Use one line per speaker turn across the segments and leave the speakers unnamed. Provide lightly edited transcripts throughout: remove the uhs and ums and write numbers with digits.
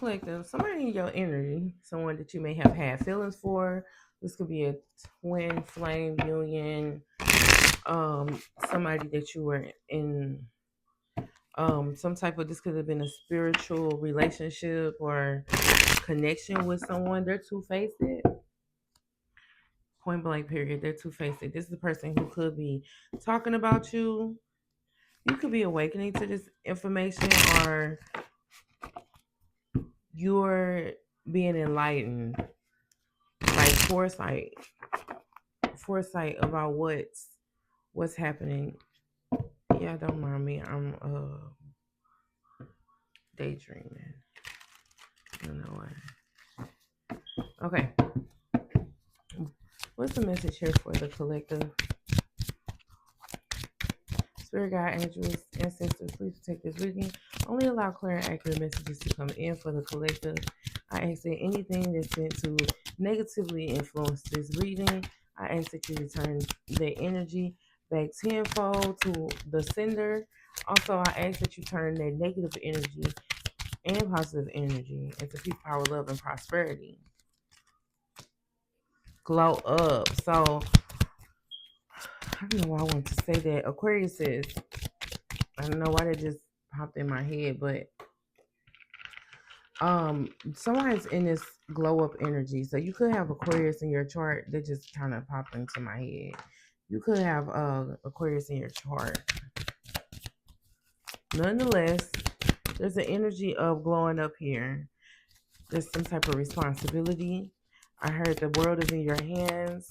collective, somebody in your energy, someone that you may have had feelings for. This could be a twin flame union, um, somebody that you were in some type of, this could have been a spiritual relationship or connection with someone. They're two-faced. Point blank period. They're two-faced. This is the person who could be talking about you. You could be awakening to this information, or you're being enlightened, like foresight about what's happening. Yeah, don't mind me. I'm daydreaming. You know what? Okay. What's the message here for the collective? Spirit guide, angels, ancestors, please protect this reading. Only allow clear and accurate messages to come in for the collective. I ask that anything that's meant to negatively influence this reading, I ask that you return the energy back tenfold to the sender. Also, I ask that you turn that negative energy and positive energy into peace, power, love, and prosperity. Glow up. So, I don't know why I want to say that. Aquarius says, I don't know why that just popped in my head, but someone's in this glow up energy. So you could have Aquarius in your chart that just kind of popped into my head. You could have Aquarius in your chart. Nonetheless, there's an energy of glowing up here. There's some type of responsibility. I heard the world is in your hands.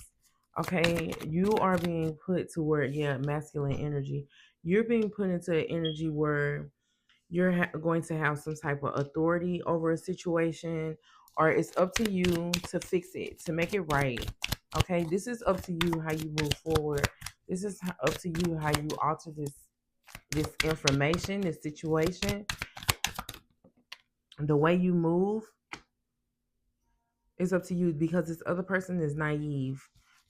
Okay, you are being put to where, yeah, masculine energy. You're being put into an energy where you're going to have some type of authority over a situation, or it's up to you to fix it, to make it right. Okay, this is up to you how you move forward. This is up to you how you alter this information, this situation. The way you move is up to you, because this other person is naive.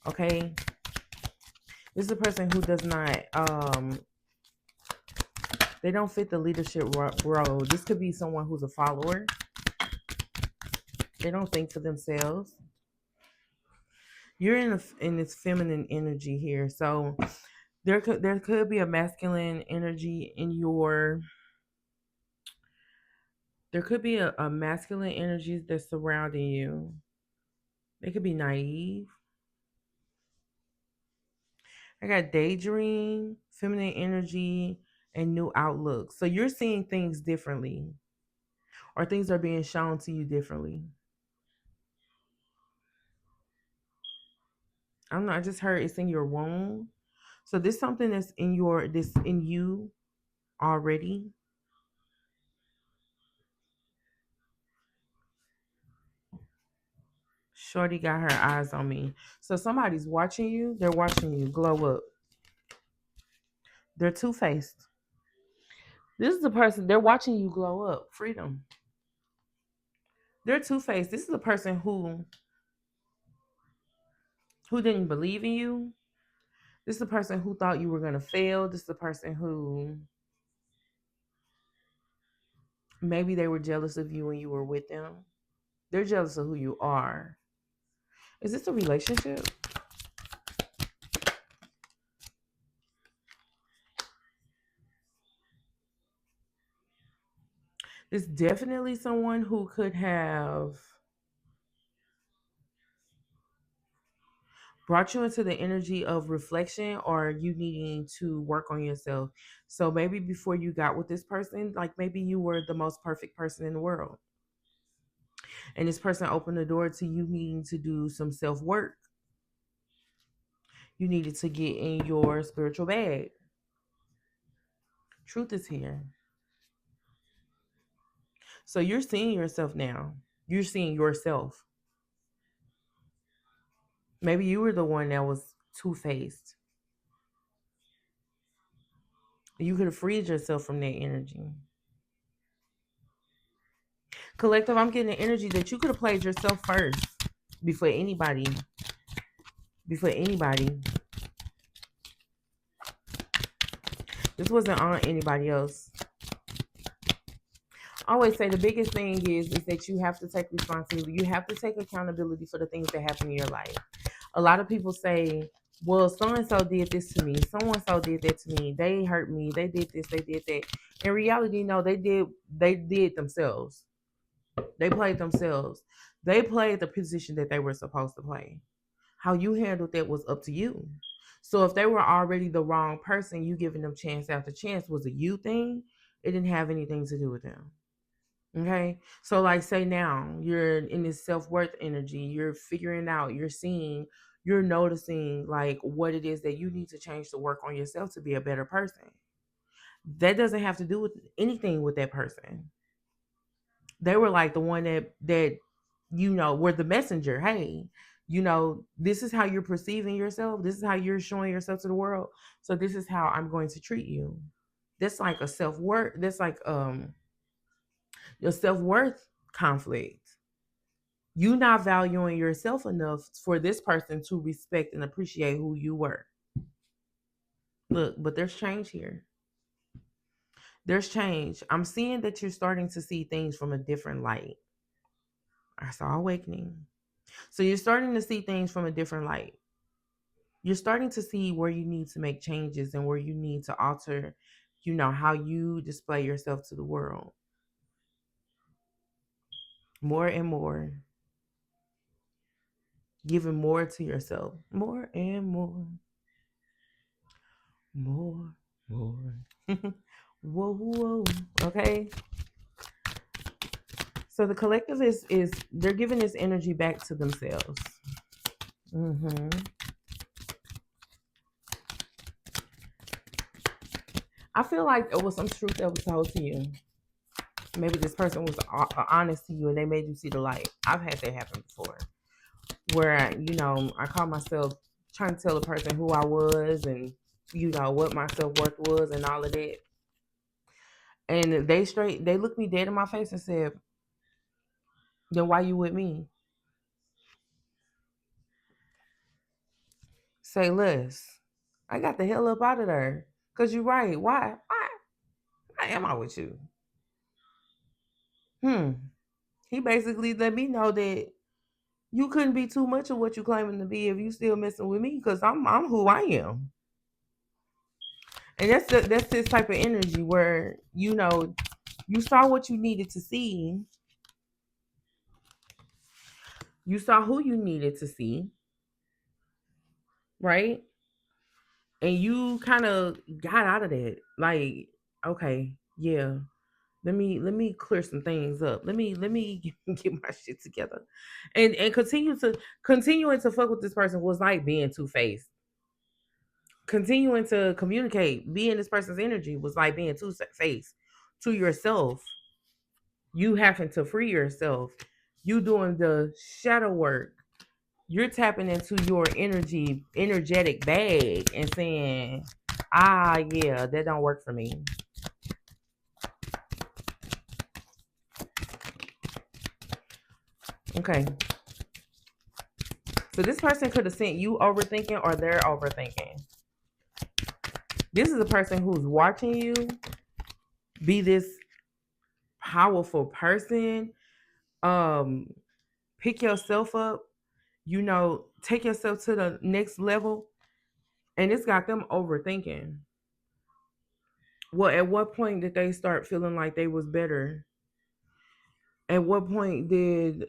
Okay, this is a person who does not they don't fit the leadership role. This could be someone who's a follower. They don't think for themselves. You're in this feminine energy here, so there could be a masculine energy in your. There could be a masculine energy that's surrounding you. They could be naive. I got daydream, feminine energy, and new outlook. So you're seeing things differently, or things are being shown to you differently. I don't know. I just heard it's in your womb. So this something that's in you already. Shorty got her eyes on me. So somebody's watching you. They're watching you glow up. They're two-faced. This is the person, they're watching you glow up. Freedom. They're two-faced. This is a person who didn't believe in you. This is the person who thought you were gonna fail. This is the person who maybe they were jealous of you when you were with them. They're jealous of who you are. Is this a relationship? It's definitely someone who could have brought you into the energy of reflection, or you needing to work on yourself. So maybe before you got with this person, like maybe you were the most perfect person in the world. And this person opened the door to you needing to do some self work. You needed to get in your spiritual bag. Truth is here. So you're seeing yourself now. You're seeing yourself. Maybe you were the one that was two faced. You could have freed yourself from that energy. Collective, I'm getting the energy that you could have played yourself first before anybody. Before anybody. This wasn't on anybody else. I always say the biggest thing is that you have to take responsibility. You have to take accountability for the things that happen in your life. A lot of people say, well, so and so did this to me, so and so did that to me, they hurt me, they did this, they did that. In reality, no, they did themselves. They played themselves. They played the position that they were supposed to play. How you handled that was up to you. So if they were already the wrong person, you giving them chance after chance was a you thing. It didn't have anything to do with them. Okay. So, like, say now you're in this self worth energy, you're figuring out, you're seeing, you're noticing like what it is that you need to change to work on yourself to be a better person. That doesn't have to do with anything with that person. They were like the one that were the messenger. Hey, this is how you're perceiving yourself. This is how you're showing yourself to the world. So this is how I'm going to treat you. That's like a self worth. That's like your self worth conflict. You not valuing yourself enough for this person to respect and appreciate who you were. Look, but there's change here. There's change. I'm seeing that you're starting to see things from a different light. I saw awakening. So you're starting to see things from a different light. You're starting to see where you need to make changes and where you need to alter, how you display yourself to the world. More and more. Giving more to yourself. More and more. More. More. Whoa, whoa. Okay. So the collective is they're giving this energy back to themselves. hmm I feel like it was some truth that was told to you. Maybe this person was honest to you and they made you see the light. I've had that happen before, where I caught myself trying to tell a person who I was and what my self worth was and all of that. And they looked me dead in my face and said, "Then why you with me? Say less." I got the hell up out of there. Cause you're right. Why am I with you? Hmm. He basically let me know that you couldn't be too much of what you claiming to be if you still messing with me. Cause I'm who I am. And that's this type of energy where you saw what you needed to see, you saw who you needed to see, right? And you kind of got out of that. Like, okay, yeah, let me clear some things up. Let me get my shit together, and continuing to fuck with this person was like being two faced. Continuing to communicate, being this person's energy was like being two faced to yourself. You having to free yourself. You doing the shadow work. You're tapping into your energetic bag and saying, yeah, that don't work for me. Okay. So this person could have sent you overthinking or they're overthinking. This is a person who's watching you be this powerful person. Um, Pick yourself up, take yourself to the next level. And it's got them overthinking. Well, at what point did they start feeling like they was better? At what point did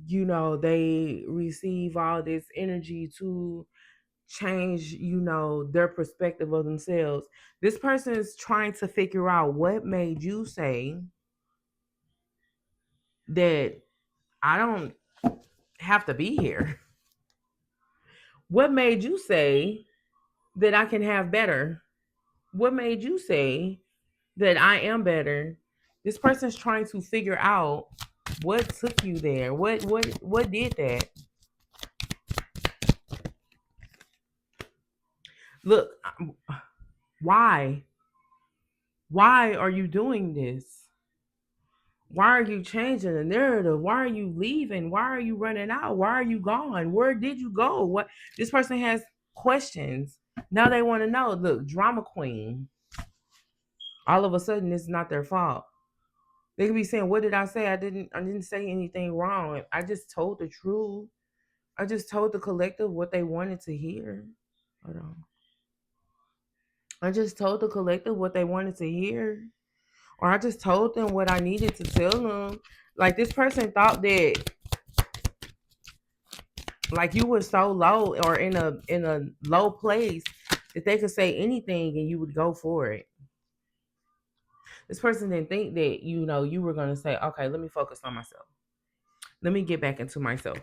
they receive all this energy to change their perspective of themselves? This person is trying to figure out what made you say that I don't have to be here. What made you say that I can have better? What made you say that I am better? This person's trying to figure out what took you there. What did that? Look, why? Why are you doing this? Why are you changing the narrative? Why are you leaving? Why are you running out? Why are you gone? Where did you go? What This person has questions. Now they want to know. Look, drama queen. All of a sudden it's not their fault. They could be saying, "What did I say? I didn't say anything wrong. I just told the truth. I just told the collective what they wanted to hear." Hold on. I just told the collective what they wanted to hear, or I just told them what I needed to tell them. Like this person thought that like you were so low or in a low place that they could say anything and you would go for it. This person didn't think that you were gonna say, okay, let me focus on myself. Let me get back into myself.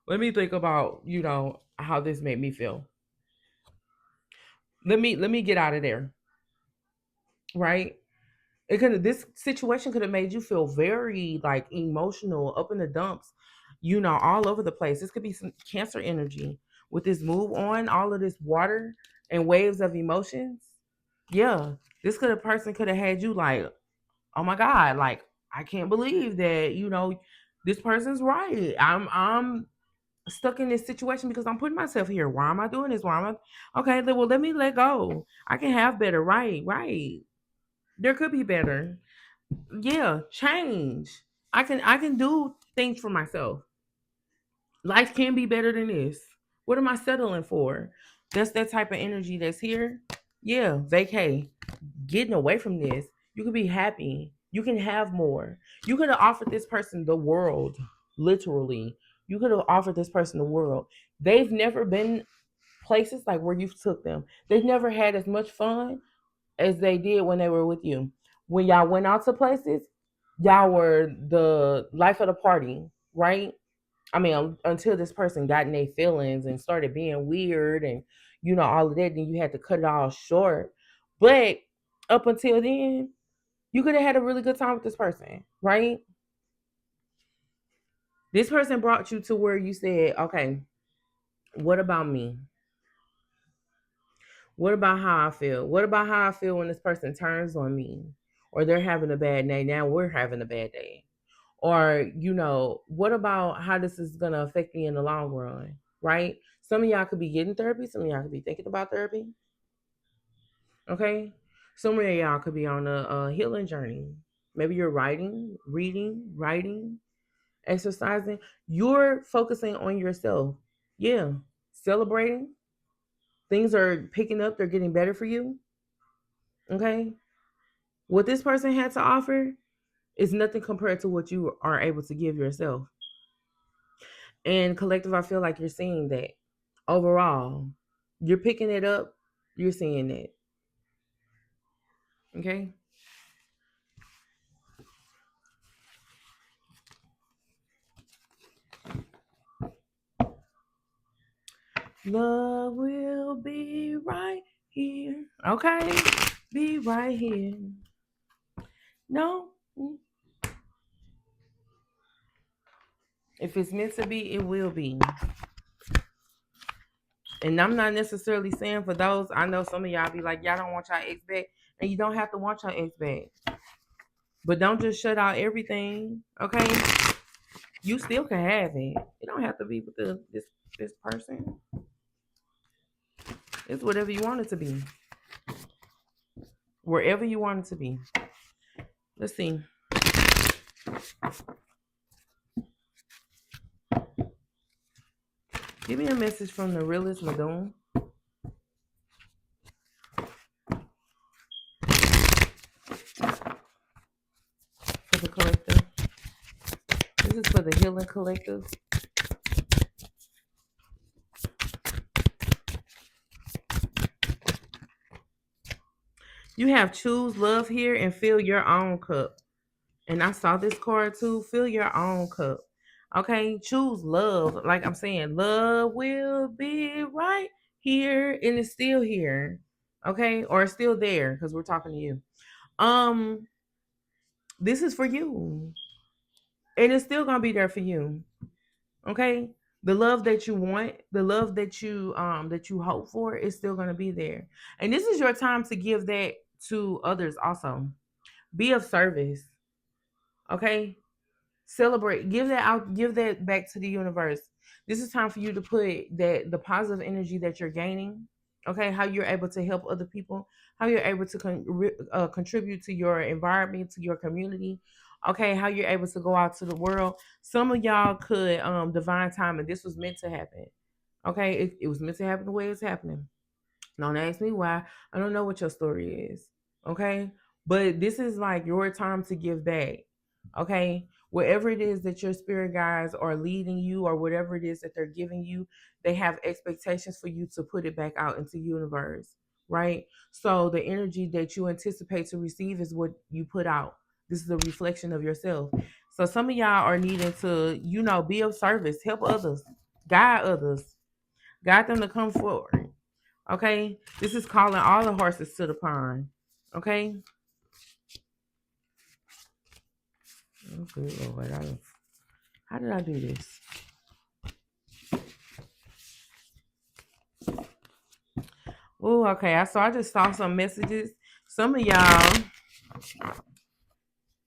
Let me think about how this made me feel. Let me get out of there, right? It could have this situation could have made you feel very like emotional, up in the dumps, all over the place. This could be some cancer energy with this move on, all of this water and waves of emotions. Yeah, this could have person could have had you like, oh my god, like I can't believe that this person's right. I'm stuck in this situation because I'm putting myself here. Why am I doing this? Why am I okay? Well, let me let go. I can have better. Right, right. There could be better. Yeah, change. I can do things for myself. Life can be better than this. What am I settling for? That's that type of energy that's here. Yeah, vacay. Getting away from this. You can be happy. You can have more. You could have offered this person the world, literally. You could have offered this person the world. They've never been places like where you took them. They've never had as much fun as they did when they were with you. When y'all went out to places, y'all were the life of the party, right? I mean, until this person got in their feelings and started being weird and all of that, then you had to cut it all short. But up until then, you could have had a really good time with this person, right? This person brought you to where you said, okay, what about me? What about how I feel? What about how I feel when this person turns on me or they're having a bad day? Now we're having a bad day. Or, what about how this is going to affect me in the long run, right? Some of y'all could be getting therapy. Some of y'all could be thinking about therapy. Okay. Some of y'all could be on a healing journey. Maybe you're writing, reading, writing, exercising. You're focusing on yourself. Yeah. Celebrating. Things are picking up. They're getting better for you. Okay. What this person had to offer is nothing compared to what you are able to give yourself. And collective, I feel like you're seeing that overall. You're picking it up. You're seeing it. Okay. Love will be right here. Okay. Be right here. No. If it's meant to be, it will be. And I'm not necessarily saying for those, I know some of y'all be like, y'all don't want y'all ex back. And you don't have to want your ex back. But don't just shut out everything. Okay. You still can have it. It don't have to be with this person. It's whatever you want it to be. Wherever you want it to be. Let's see. Give me a message from the realest Madoon. For the collective. This is for the healing collective. You have choose love here and fill your own cup. And I saw this card too. Fill your own cup. Okay, choose love. Like I'm saying, love will be right here and it's still here. Okay, or it's still there because we're talking to you. Um, this is for you. And it's still gonna be there for you. Okay? The love that you want, the love that you hope for is still gonna be there. And this is your time to give that to others also. Be of service. Okay? Celebrate. Give that out, give that back to the universe. This is time for you to put that the positive energy that you're gaining. Okay, how you're able to help other people, how you're able to contribute to your environment, to your community. Okay, how you're able to go out to the world. Some of y'all could divine time, and this was meant to happen. Okay, it was meant to happen the way it's happening. Don't ask me why. I don't know what your story is. Okay. But this is like your time to give back. Okay. Whatever it is that your spirit guides are leading you, or whatever it is that they're giving you, they have expectations for you to put it back out into the universe. Right. So the energy that you anticipate to receive is what you put out. This is a reflection of yourself. So some of y'all are needing to, be of service, help others, others, guide them to come forward. Okay, this is calling all the horses to the pond. Okay. Oh, good Lord, how did I do this? Oh, okay. I just saw some messages. Some of y'all.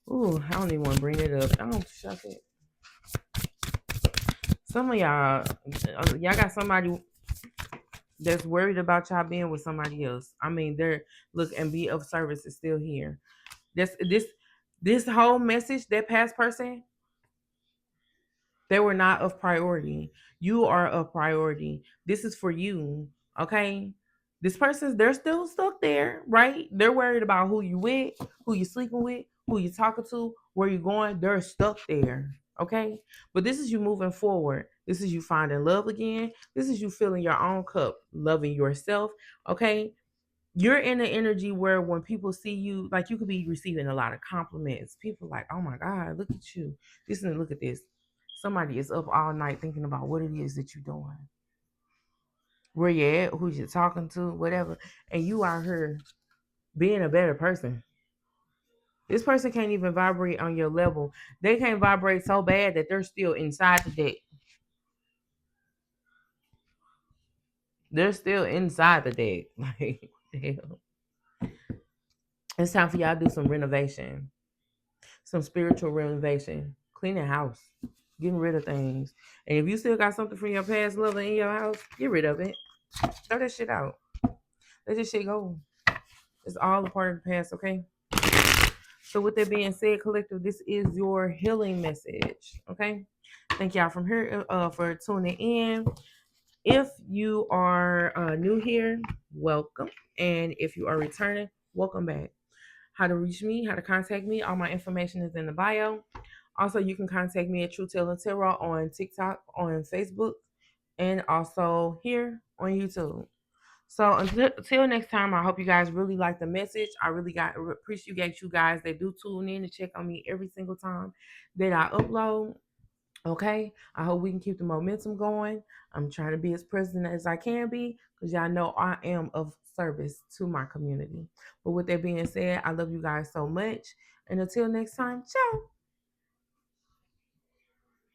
Oh, I don't even want to bring it up. I don't shut it. Some of y'all got somebody that's worried about y'all being with somebody else. I mean, they're look and be of service is still here. This whole message, that past person, they were not of priority. You are a priority. This is for you. Okay. This person's they're still stuck there, right? They're worried about who you with, who you sleeping with, who you talking to, where you going. They're stuck there. Okay. But this is you moving forward. This is you finding love again. This is you filling your own cup, loving yourself. Okay. You're in an energy where when people see you, like you could be receiving a lot of compliments. People like, oh my God, look at you. Look at this. Somebody is up all night thinking about what it is that you're doing, where you at, who you're talking to, whatever. And you are here being a better person. This person can't even vibrate on your level. They can't vibrate so bad that they're still inside the deck. They're still inside the deck. Like, what the hell? It's time for y'all to do some renovation, some spiritual renovation, cleaning house, getting rid of things. And if you still got something from your past lover in your house, get rid of it. Throw that shit out. Let this shit go. It's all a part of the past, okay? So with that being said, collective, this is your healing message. Okay. Thank y'all from here for tuning in. If you are new here, welcome. And if you are returning, welcome back. How to reach me, how to contact me, all my information is in the bio. Also, you can contact me at True Taylor Tarot on TikTok, on Facebook, and also here on YouTube. So until next time, I hope you guys really like the message. I really appreciate you guys that do tune in and check on me every single time that I upload. Okay, I hope we can keep the momentum going. I'm trying to be as present as I can be because y'all know I am of service to my community. But with that being said, I love you guys so much. And until next time, ciao.